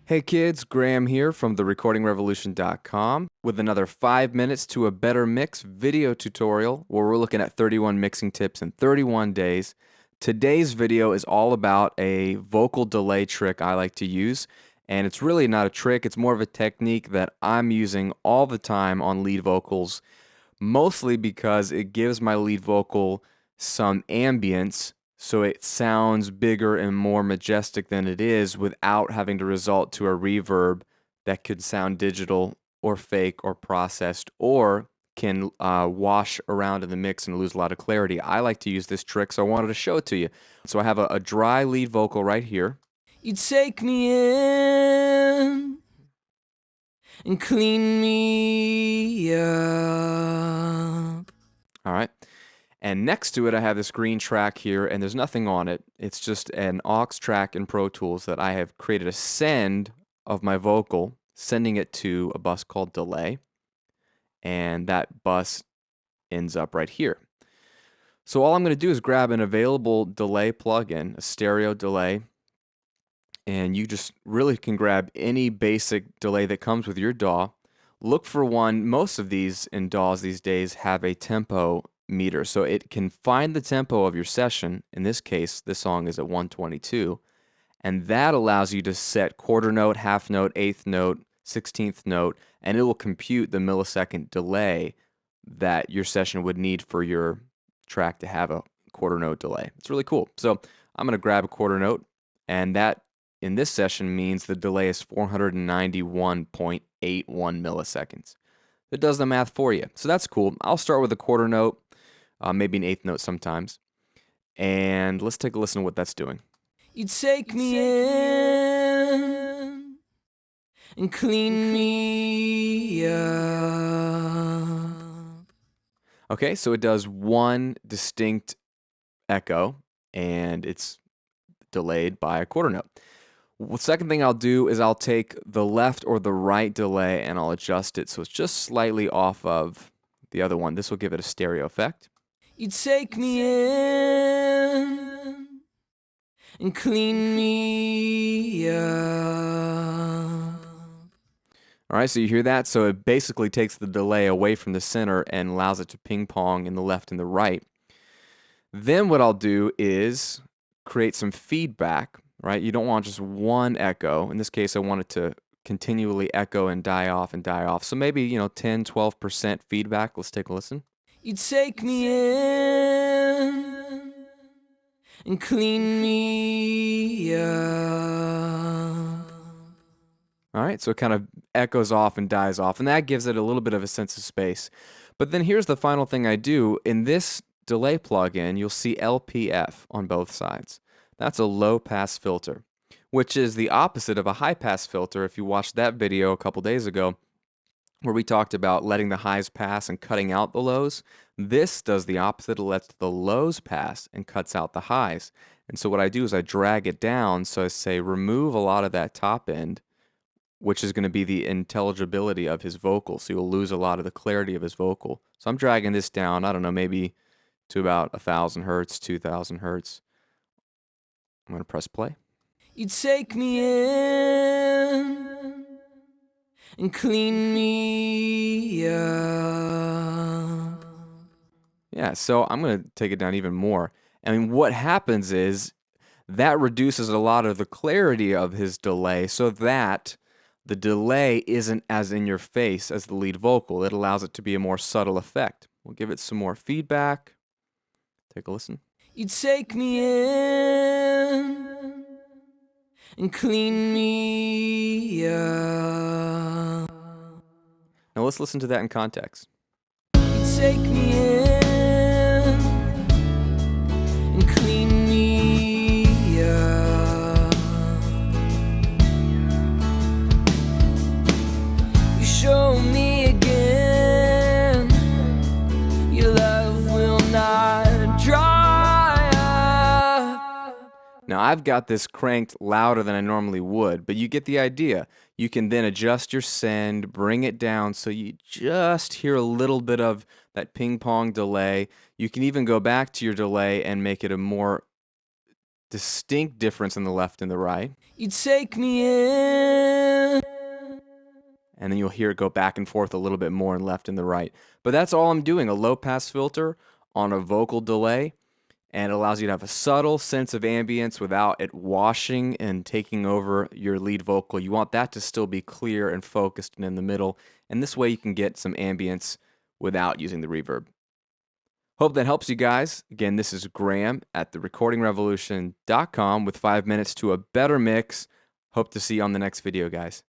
Hey kids, Graham here from therecordingrevolution.com with another 5 minutes to a better mix video tutorial where we're looking at 31 mixing tips in 31 days. Today's video is all about a vocal delay trick I like to use, and it's really not a trick, it's more of a technique that I'm using all the time on lead vocals, mostly because it gives my lead vocal some ambience so it sounds bigger and more majestic than it is without having to result to a reverb that could sound digital or fake or processed or can wash around in the mix and lose a lot of clarity. I like to use this trick, so I wanted to show it to you. So I have a dry lead vocal right here. You take me in and clean me up. All right. And next to it, I have this green track here, and there's nothing on it. It's just an aux track in Pro Tools that I have created a send of my vocal, sending it to a bus called delay. And that bus ends up right here. So all I'm going to do is grab an available delay plugin, a stereo delay, and you just really can grab any basic delay that comes with your DAW. Look for one. Most of these in DAWs these days have a tempo meter, so it can find the tempo of your session. In this case, this song is at 122, and that allows you to set quarter note, half note, eighth note, 16th note, and it will compute the millisecond delay that your session would need for your track to have a quarter note delay. It's really cool. So I'm going to grab a quarter note, and that in this session means the delay is 491.81 milliseconds. It does the math for you. So that's cool. I'll start with a quarter note, maybe an eighth note sometimes. And let's take a listen to what that's doing. You take me in and clean me up. Okay, so it does one distinct echo, and it's delayed by a quarter note. The second thing I'll do is I'll take the left or the right delay and I'll adjust it so it's just slightly off of the other one. This will give it a stereo effect. You take me in and clean me up. All right, so you hear that? So it basically takes the delay away from the center and allows it to ping pong in the left and the right. Then what I'll do is create some feedback, right? You don't want just one echo. In this case, I want it to continually echo and die off and die off. So maybe, 10, 12% feedback. Let's take a listen. You take me in and clean me up. All right, so it kind of echoes off and dies off, and that gives it a little bit of a sense of space. But then here's the final thing I do. In this delay plugin, you'll see LPF on both sides. That's a low-pass filter, which is the opposite of a high-pass filter. If you watched that video a couple days ago where we talked about letting the highs pass and cutting out the lows, this does the opposite. It lets the lows pass and cuts out the highs. And so what I do is I drag it down, so I say remove a lot of that top end, which is going to be the intelligibility of his vocal. So you'll lose a lot of the clarity of his vocal. So I'm dragging this down, I don't know, maybe to about 1,000 hertz, 2,000 hertz. I'm going to press play. You take me in and clean me up. Yeah, so I'm going to take it down even more. I mean, what happens is that reduces a lot of the clarity of his delay so that the delay isn't as in your face as the lead vocal. It allows it to be a more subtle effect. We'll give it some more feedback. Take a listen. You take me in and clean me up. Now let's listen to that in context. You take me in and clean me up. You show me again your love will not dry up. Now I've got this cranked louder than I normally would, but you get the idea. You can then adjust your send, bring it down so you just hear a little bit of that ping pong delay. You can even go back to your delay and make it a more distinct difference in the left and the right. You take me in. And then you'll hear it go back and forth a little bit more in left and the right. But that's all I'm doing, a low pass filter on a vocal delay, and it allows you to have a subtle sense of ambience without it washing and taking over your lead vocal. You want that to still be clear and focused and in the middle, and this way you can get some ambience without using the reverb. Hope that helps you guys. Again, this is Graham at therecordingrevolution.com with 5 minutes to a better mix. Hope to see you on the next video, guys.